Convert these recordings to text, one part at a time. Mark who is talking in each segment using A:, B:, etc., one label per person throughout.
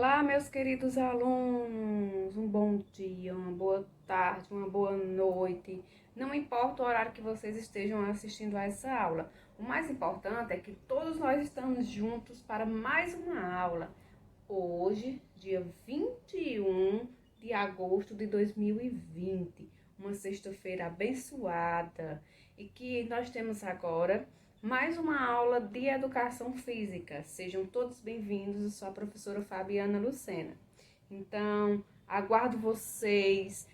A: Olá, meus queridos alunos, um bom dia, uma boa tarde, uma boa noite. Não importa o horário que vocês estejam assistindo a essa aula. O mais importante é que todos nós estamos juntos para mais uma aula. Hoje, dia 21 de agosto de 2020, uma sexta-feira abençoada, e que nós temos agora mais uma aula de educação física. Sejam todos bem-vindos, eu sou a professora Fabiana Lucena. Então, aguardo vocês,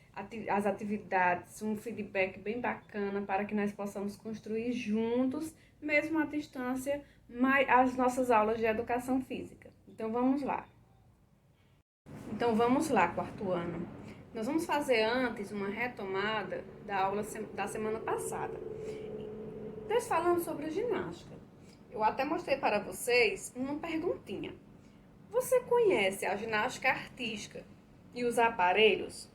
A: as atividades, um feedback bem bacana para que nós possamos construir juntos, mesmo à distância, as nossas aulas de educação física. Então, vamos lá. Quarto ano. Nós vamos fazer antes uma retomada da aula da semana passada. Nós falamos sobre ginástica. Eu até mostrei para vocês uma perguntinha. Você conhece a ginástica artística e os aparelhos?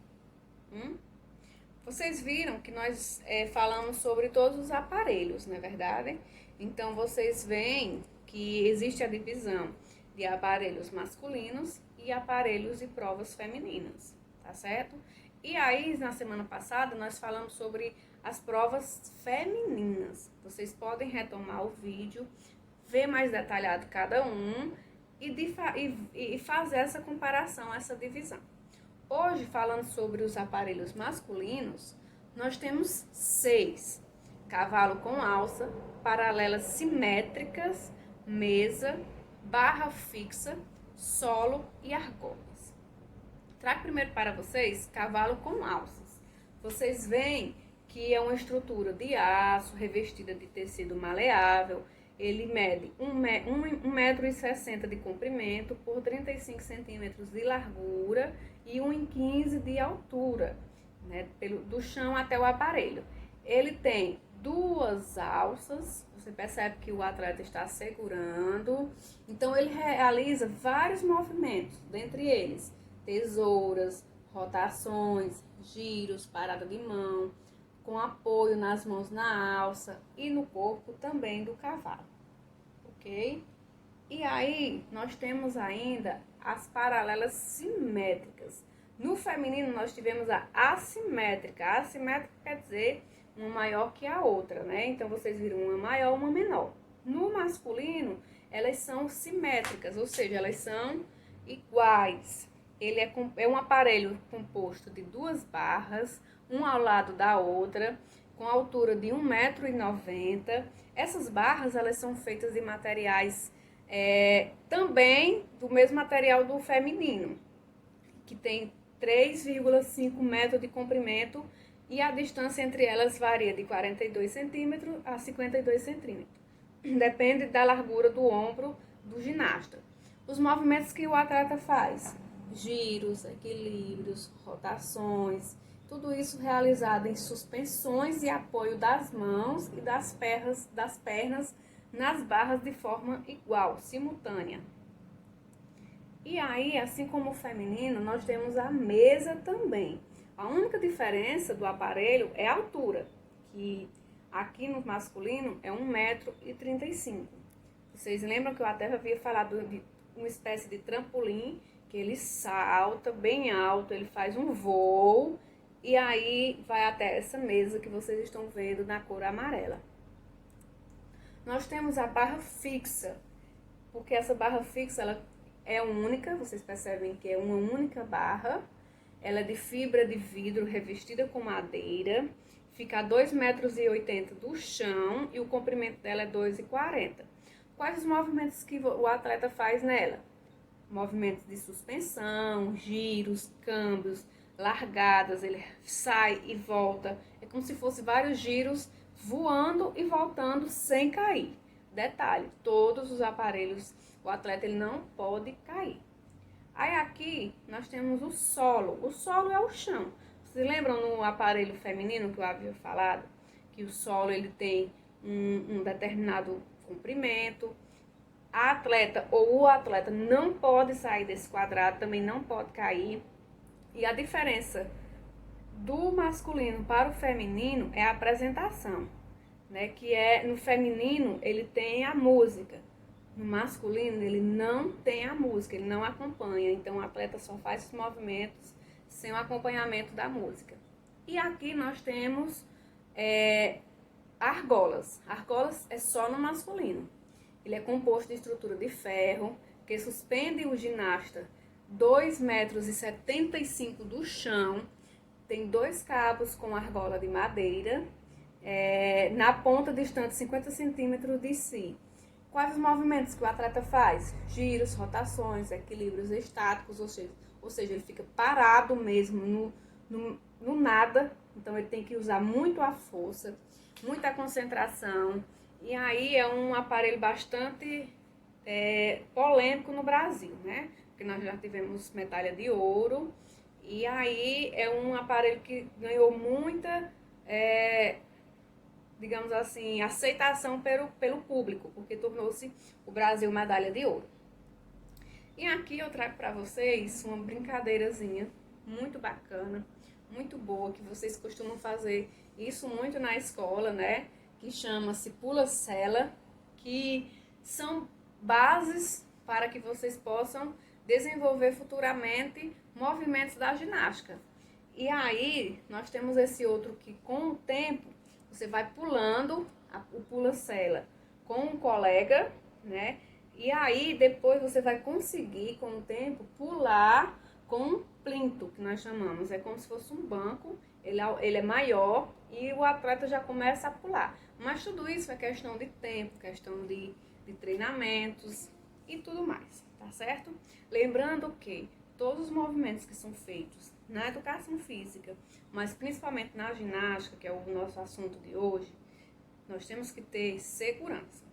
A: Vocês viram que nós falamos sobre todos os aparelhos, não é verdade? Então, vocês veem que existe a divisão de aparelhos masculinos e aparelhos e provas femininas, tá certo? E aí, na semana passada, nós falamos sobre as provas femininas. Vocês podem retomar o vídeo, ver mais detalhado cada um e fazer essa comparação, essa divisão. Hoje, falando sobre os aparelhos masculinos, nós temos 6. Cavalo com alça, paralelas simétricas, mesa, barra fixa, solo e argolas. Trago primeiro para vocês cavalo com alças. Vocês veem que é uma estrutura de aço revestida de tecido maleável. Ele mede 1,60 m de comprimento por 35 centímetros de largura e 1,15 m de altura, né, do chão até o aparelho. Ele tem 2 alças, você percebe que o atleta está segurando. Então, ele realiza vários movimentos, dentre eles tesouras, rotações, giros, parada de mão, com apoio nas mãos na alça e no corpo também do cavalo, ok? E aí, nós temos ainda as paralelas simétricas. No feminino, nós tivemos a assimétrica. A assimétrica quer dizer uma maior que a outra, né? Então, vocês viram uma maior, uma menor. No masculino, elas são simétricas, ou seja, elas são iguais. Ele é um aparelho composto de 2 barras, uma ao lado da outra, com altura de 1,90 m. Essas barras, elas são feitas de materiais também do mesmo material do feminino, que tem 3,5 metros de comprimento e a distância entre elas varia de 42 centímetros a 52 centímetros. Depende da largura do ombro do ginasta. Os movimentos que o atleta faz: giros, equilíbrios, rotações, tudo isso realizado em suspensões e apoio das mãos e das pernas nas barras de forma igual, simultânea. E aí, assim como o feminino, nós temos a mesa também. A única diferença do aparelho é a altura, que aqui no masculino é 1,35 m. Vocês lembram que eu até havia falado de uma espécie de trampolim, que ele salta bem alto, ele faz um voo e aí vai até essa mesa que vocês estão vendo na cor amarela. Nós temos a barra fixa, porque essa barra fixa ela é única, vocês percebem que é uma única barra. Ela é de fibra de vidro revestida com madeira, fica a 2,80 m do chão e o comprimento dela é 2,40 m. Quais os movimentos que o atleta faz nela? Movimentos de suspensão, giros, câmbios, largadas, ele sai e volta. É como se fosse vários giros voando e voltando sem cair. Detalhe, todos os aparelhos, o atleta ele não pode cair. Aí aqui nós temos o solo. O solo é o chão. Vocês lembram no aparelho feminino que eu havia falado? Que o solo ele tem um determinado comprimento. A atleta ou o atleta não pode sair desse quadrado, também não pode cair. E a diferença do masculino para o feminino é a apresentação, né? Que é no feminino ele tem a música. No masculino, ele não tem a música, ele não acompanha. Então, o atleta só faz os movimentos sem o acompanhamento da música. E aqui nós temos argolas. Argolas é só no masculino. Ele é composto de estrutura de ferro, que suspende o ginasta 2,75 metros do chão. Tem 2 cabos com argola de madeira, na ponta distante 50 centímetros de si. Quais os movimentos que o atleta faz? Giros, rotações, equilíbrios estáticos, ou seja, ele fica parado mesmo no nada. Então ele tem que usar muito a força, muita concentração. E aí é um aparelho bastante polêmico no Brasil, né? Porque nós já tivemos medalha de ouro. E aí é um aparelho que ganhou muita, digamos assim, aceitação pelo público, porque tornou-se o Brasil medalha de ouro. E aqui eu trago para vocês uma brincadeirazinha muito bacana, muito boa, que vocês costumam fazer isso muito na escola, né? Que chama-se pula-sela, que são bases para que vocês possam desenvolver futuramente movimentos da ginástica. E aí, nós temos esse outro que, com o tempo, você vai pulando o pula-sela com um colega, né? E aí, depois você vai conseguir, com o tempo, pular com um plinto, que nós chamamos. É como se fosse um banco, ele é maior e o atleta já começa a pular. Mas tudo isso é questão de tempo, questão de treinamentos e tudo mais, tá certo? Lembrando que todos os movimentos que são feitos na educação física, mas principalmente na ginástica, que é o nosso assunto de hoje, nós temos que ter segurança.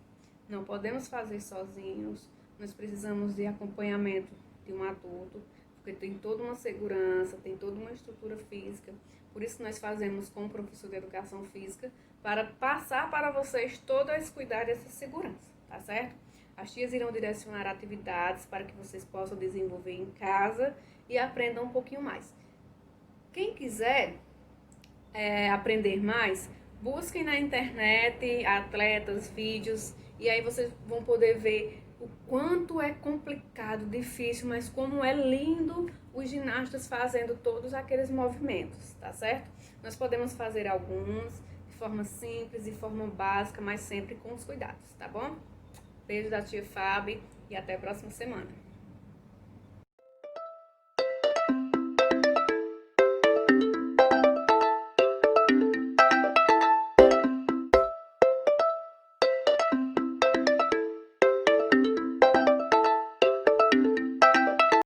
A: Não podemos fazer sozinhos, nós precisamos de acompanhamento de um adulto, porque tem toda uma segurança, tem toda uma estrutura física. Por isso que nós fazemos com o professor de educação física, para passar para vocês todo esse cuidado e essa segurança, tá certo? As tias irão direcionar atividades para que vocês possam desenvolver em casa e aprendam um pouquinho mais. Quem quiser aprender mais, busquem na internet atletas, vídeos, e aí vocês vão poder ver o quanto é complicado, difícil, mas como é lindo os ginastas fazendo todos aqueles movimentos, tá certo? Nós podemos fazer alguns de forma simples, de forma básica, mas sempre com os cuidados, tá bom? Beijo da tia Fábio e até a próxima semana.